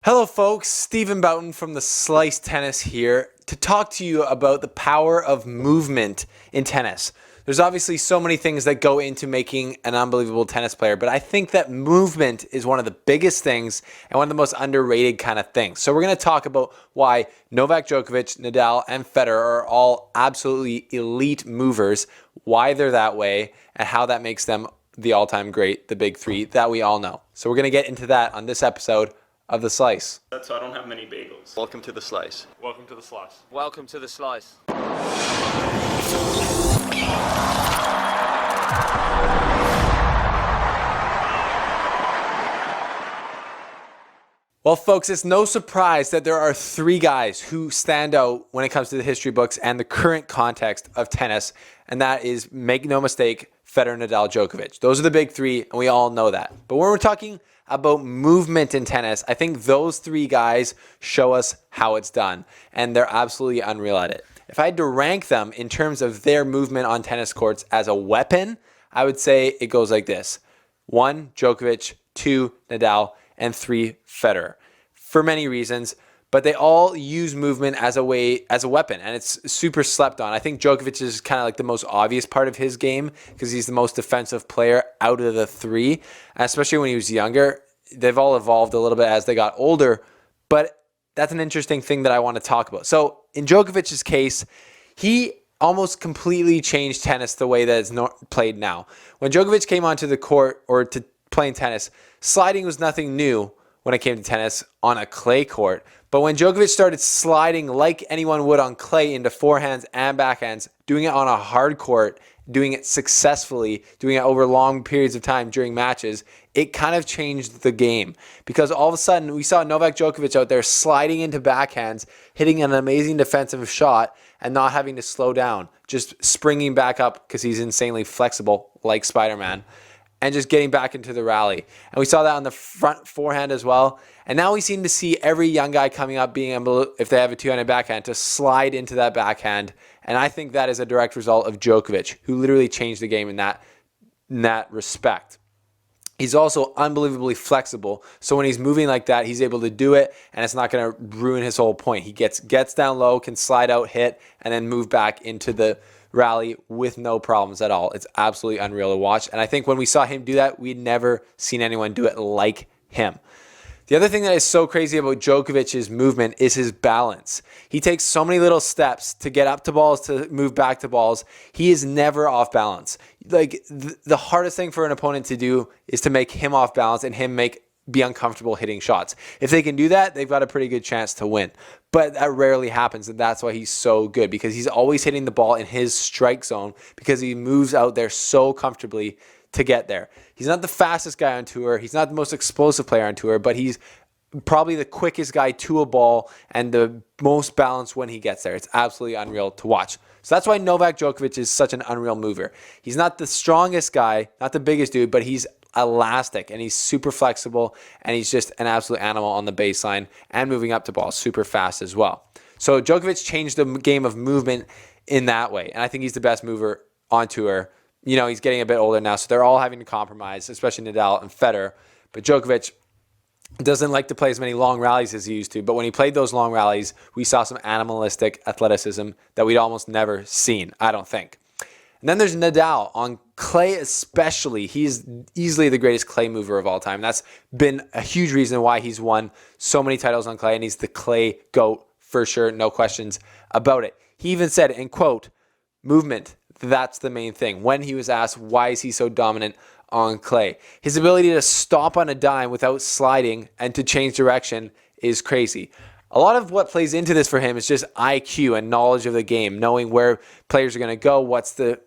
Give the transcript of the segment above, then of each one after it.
Hello folks, Stephen Boughton from the Slice Tennis here to talk to you about the power of movement in tennis. There's obviously so many things that go into making an unbelievable tennis player, but I think that movement is one of the biggest things and one of the most underrated kind of things. So we're going to talk about why Novak Djokovic, Nadal, and Federer are all absolutely elite movers, why they're that way, and how that makes them the all-time great, the big three that we all know. So we're going to get into that on this episode of The Slice. So I don't have many bagels. Welcome to The Slice. Welcome to the slice. Welcome to The Slice. Well, folks, it's no surprise that there are three guys who stand out when it comes to the history books and the current context of tennis, and that is, make no mistake, Federer, Nadal, Djokovic. Those are the big three, and we all know that. But when we're talking about movement in tennis, I think those three guys show us how it's done, and they're absolutely unreal at it. If I had to rank them in terms of their movement on tennis courts as a weapon, I would say it goes like this. 1, Djokovic, 2, Nadal, and 3, Federer. For many reasons, but they all use movement as a weapon, and it's super slept on. I think Djokovic is kind of like the most obvious part of his game because he's the most defensive player out of the three, and especially when he was younger. They've all evolved a little bit as they got older, but that's an interesting thing that I want to talk about. So in Djokovic's case, he almost completely changed tennis the way that it's played now. When Djokovic came onto the court or to playing tennis, sliding was nothing new when it came to tennis on a clay court. But when Djokovic started sliding like anyone would on clay into forehands and backhands, doing it on a hard court, doing it successfully, doing it over long periods of time during matches, it kind of changed the game. Because all of a sudden, we saw Novak Djokovic out there sliding into backhands, hitting an amazing defensive shot, and not having to slow down, just springing back up because he's insanely flexible, like Spider-Man, and just getting back into the rally. And we saw that on the front forehand as well. And now we seem to see every young guy coming up being able, if they have a two-handed backhand, to slide into that backhand. And I think that is a direct result of Djokovic, who literally changed the game in that respect. He's also unbelievably flexible. So when he's moving like that, he's able to do it, and it's not going to ruin his whole point. He gets down low, can slide out, hit, and then move back into the rally with no problems at all. It's absolutely unreal to watch. And I think when we saw him do that, we'd never seen anyone do it like him. The other thing that is so crazy about Djokovic's movement is his balance. He takes so many little steps to get up to balls, to move back to balls. He is never off balance. Like the hardest thing for an opponent to do is to make him off balance and him be uncomfortable hitting shots. If they can do that, they've got a pretty good chance to win. But that rarely happens, and that's why he's so good, because he's always hitting the ball in his strike zone because he moves out there so comfortably to get there. He's not the fastest guy on tour. He's not the most explosive player on tour, but he's probably the quickest guy to a ball and the most balanced when he gets there. It's absolutely unreal to watch. So that's why Novak Djokovic is such an unreal mover. He's not the strongest guy, not the biggest dude, but he's elastic and he's super flexible, and he's just an absolute animal on the baseline and moving up to balls super fast as well. So Djokovic changed the game of movement in that way, and I think he's the best mover on tour. You know, he's getting a bit older now, so they're all having to compromise, especially Nadal and Federer. But Djokovic doesn't like to play as many long rallies as he used to. But when he played those long rallies, we saw some animalistic athleticism that we'd almost never seen, I don't think. And then there's Nadal on clay especially. He's easily the greatest clay mover of all time. That's been a huge reason why he's won so many titles on clay, and he's the clay GOAT for sure, no questions about it. He even said, in quote, movement, that's the main thing. When he was asked why is he so dominant on clay, his ability to stop on a dime without sliding and to change direction is crazy. A lot of what plays into this for him is just IQ and knowledge of the game, knowing where players are going to go, what's the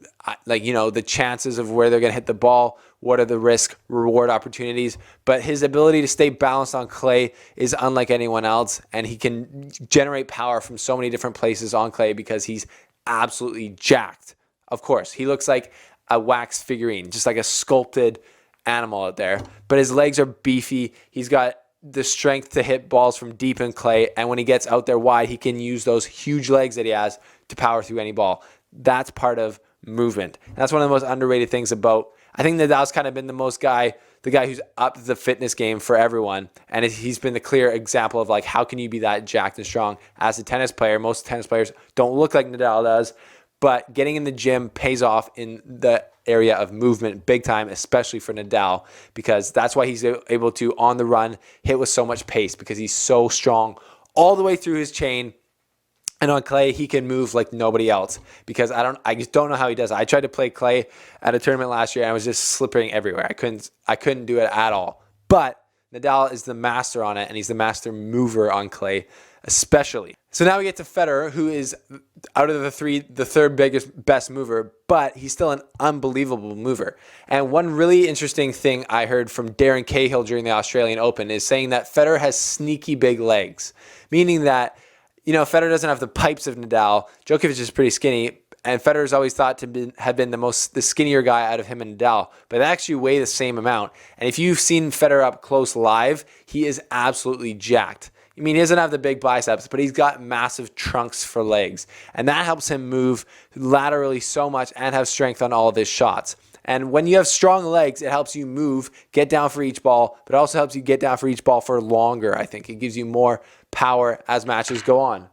chances of where they're going to hit the ball, what are the risk reward opportunities. But his ability to stay balanced on clay is unlike anyone else, and he can generate power from so many different places on clay because he's absolutely jacked. Of course, he looks like a wax figurine, just like a sculpted animal out there, but his legs are beefy. He's got the strength to hit balls from deep in clay, and when he gets out there wide, he can use those huge legs that he has to power through any ball. That's part of movement. And that's one of the most underrated things about I think Nadal's kind of been the guy who's upped the fitness game for everyone. And he's been the clear example of like, how can you be that jacked and strong as a tennis player? Most tennis players don't look like Nadal does, but getting in the gym pays off in the area of movement big time, especially for Nadal, because that's why he's able to, on the run, hit with so much pace, because he's so strong all the way through his chain. And on clay, he can move like nobody else, because I just don't know how he does it. I tried to play clay at a tournament last year and I was just slipping everywhere. I couldn't do it at all. But Nadal is the master on it, and he's the master mover on clay, especially. So now we get to Federer, who is out of the three, the third best mover, but he's still an unbelievable mover. And one really interesting thing I heard from Darren Cahill during the Australian Open is saying that Federer has sneaky big legs, meaning that, Federer doesn't have the pipes of Nadal. Djokovic is pretty skinny, and Federer's always thought to have been the skinnier guy out of him and Nadal, but they actually weigh the same amount. And if you've seen Federer up close live, he is absolutely jacked. I mean, he doesn't have the big biceps, but he's got massive trunks for legs, and that helps him move laterally so much and have strength on all of his shots. And when you have strong legs, it helps you move, get down for each ball, but it also helps you get down for each ball for longer, I think. It gives you more power as matches go on.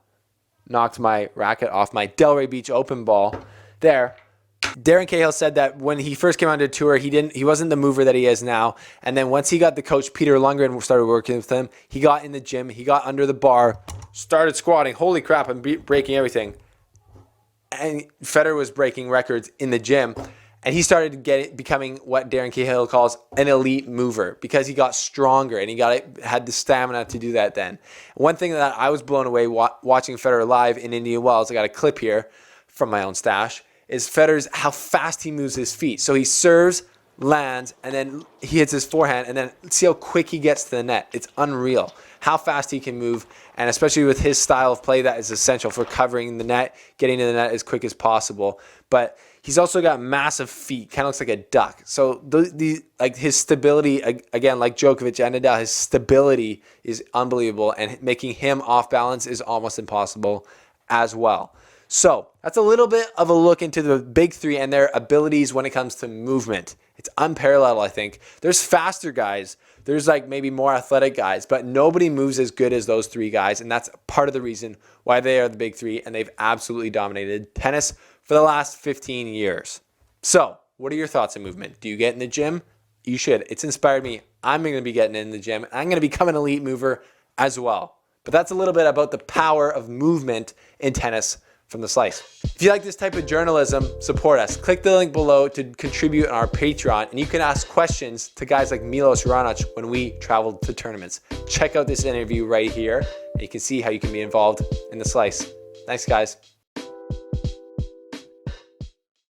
Knocked my racket off my Delray Beach Open ball there. Darren Cahill said that when he first came onto the tour, he wasn't the mover that he is now. And then once he got the coach Peter Lundgren started working with him, he got in the gym, he got under the bar, started squatting. Holy crap, I'm breaking everything. And Federer was breaking records in the gym. And he started becoming what Darren Cahill calls an elite mover, because he got stronger and he had the stamina to do that then. One thing that I was blown away watching Federer live in Indian Wells, I got a clip here from my own stash, is Federer's how fast he moves his feet. So he serves, lands, and then he hits his forehand, and then see how quick he gets to the net. It's unreal how fast he can move, and especially with his style of play, that is essential for covering the net, getting to the net as quick as possible. But he's also got massive feet, kind of looks like a duck. So his stability, again, like Djokovic and Nadal, his stability is unbelievable, and making him off balance is almost impossible as well. So that's a little bit of a look into the big three and their abilities when it comes to movement. It's unparalleled, I think. There's faster guys. There's like maybe more athletic guys, but nobody moves as good as those three guys, and that's part of the reason why they are the big three, and they've absolutely dominated tennis for the last 15 years. So what are your thoughts on movement? Do you get in the gym? You should. It's inspired me. I'm going to be getting in the gym. I'm going to become an elite mover as well. But that's a little bit about the power of movement in tennis from the Slice. If you like this type of journalism, support us. Click the link below to contribute on our Patreon, and you can ask questions to guys like Milos Raonic when we travel to tournaments. Check out this interview right here, and you can see how you can be involved in the Slice. Thanks, guys.